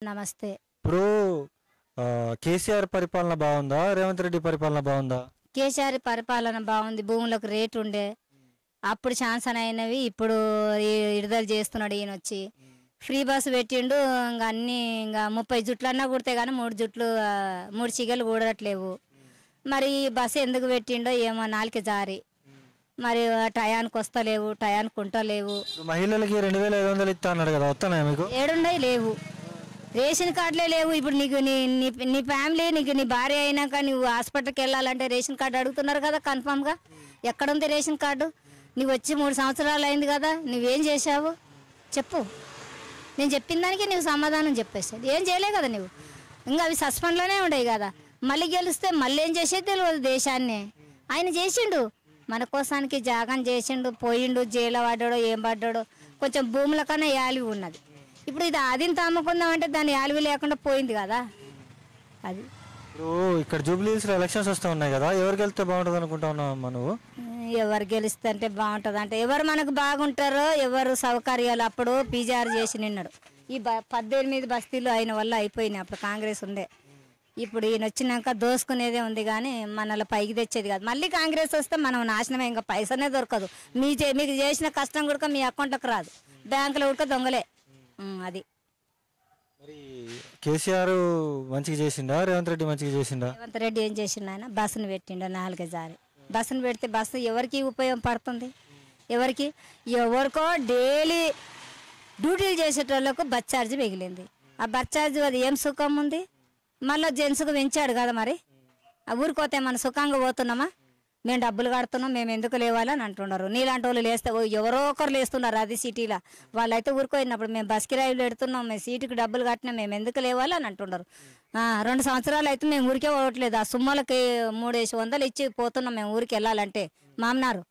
నమస్తే. ఇప్పుడు కేసీఆర్ పరిపాలన బాగుందా, రేవంత్ రెడ్డి పరిపాలన బాగుందా? కేసీఆర్ పరిపాలన బాగుంది. భూములకు రేటు ఉండే అప్పుడు ఛాన్సన్ అయినవి ఇప్పుడు విడుదల చేస్తున్నాడు. ఈయన వచ్చి ఫ్రీ బస్సు పెట్టిండు. ఇంకా అన్ని ఇంకా 30 జుట్లన్నా కుడితే కానీ 3 చిగలు కూడట్లేవు. మరి ఈ బస్సు ఎందుకు పెట్టిండో ఏమో నాలుక జారి. మరి టయానికి వస్తలేవు, టయానికి ఉంటలేవు. మహిళలకి 2500 ఇస్తా అన్నాడు కదా, వస్తున్నాయా మీకు? ఏడున్నాయి లేవు, రేషన్ కార్డులే లేవు. ఇప్పుడు నీకు నీ ఫ్యామిలీ నీ భార్య అయినాక నువ్వు హాస్పిటల్కి వెళ్ళాలంటే రేషన్ కార్డు అడుగుతున్నారు కదా కన్ఫామ్గా. ఎక్కడుంది రేషన్ కార్డు? నువ్వు వచ్చి 3 సంవత్సరాలు అయింది కదా, నువ్వేం చేసావు చెప్పు. నేను చెప్పిన దానికి నువ్వు సమాధానం చెప్పేసావు. ఏం చేయలే కదా నువ్వు. ఇంకా అవి సస్పెండ్లోనే ఉండవు కదా. మళ్ళీ గెలిస్తే మళ్ళీ ఏం చేసేది తెలియదు దేశాన్ని. ఆయన చేసిండు మన కోసానికి, జాగం చేసిండు, పోయిండు, జైలు పడ్డాడో ఏం పడ్డాడో. కొంచెం భూముల కన్నా యాలివి ఉన్నది. ఇప్పుడు ఇది అదింత అమ్ముకుందామంటే దాని యాలివి లేకుండా పోయింది కదా. అది ఇప్పుడు ఇక్కడ జూబ్లీహిల్స్లో ఎలక్షన్స్ వస్తూ ఉన్నాయి కదా, ఎవరికి వెళ్తే బాగుంటుంది అనుకుంటా ఉన్నావు నువ్వు? ఎవరు గెలిస్తే అంటే బాగుంటుంది అంటే ఎవరు మనకు బాగుంటారో, ఎవరు సౌకర్యాలు. అప్పుడు పీజీఆర్ చేసి నిన్నాడు. ఈ 18 బస్తీలు అయిన వల్ల అయిపోయినాయి. అప్పుడు కాంగ్రెస్ ఉండే. ఇప్పుడు ఈయన వచ్చినాక దోసుకునేదే ఉంది కానీ మనల్ని పైకి తెచ్చేది కాదు. మళ్ళీ కాంగ్రెస్ వస్తే మనం నాశనమే, ఇంకా పైసనే దొరకదు. మీకు చేసిన కష్టం కూడా మీ అకౌంట్లోకి రాదు, బ్యాంకులో కూడా దొంగలే. అది మరి కేసీఆర్ మంచిగా చేసిండా, రేవంత్ రెడ్డి మంచిగా చేసిండా? రేవంత్ రెడ్డి ఏం చేసిండు? ఆయన బస్సును పెట్టిండు 4 జారి. బస్సును పెడితే బస్సు ఎవరికి ఉపయోగపడుతుంది? ఎవరికో డైలీ డ్యూటీలు చేసేటోళ్ళకు బస్ ఛార్జ్ మిగిలింది. ఆ బస్ ఛార్జ్ అది ఏం సుఖం ఉంది? మళ్ళీ జెంట్స్కు పెంచాడు కదా. మరి ఆ ఊరికోతే మన సుఖంగా పోతున్నామా? మేము డబ్బులు కడుతున్నాం, మేము ఎందుకు లేవాలని అంటున్నారు. నీలాంటి వాళ్ళు లేస్తే ఎవరో ఒకరు లేస్తున్నారు అది సిటీలో. వాళ్ళైతే ఊరుకోయినప్పుడు మేము బస్ కిరాయిలు పెడుతున్నాం, మేము సీటుకి డబ్బులు కట్టినా, మేము ఎందుకు లేవాలని అంటున్నారు. 2 సంవత్సరాలు అయితే మేము ఊరికే పోవట్లేదు. ఆ సుమ్మలకి 300 ఇచ్చి పోతున్నాం మేము ఊరికి వెళ్ళాలంటే. మామనారు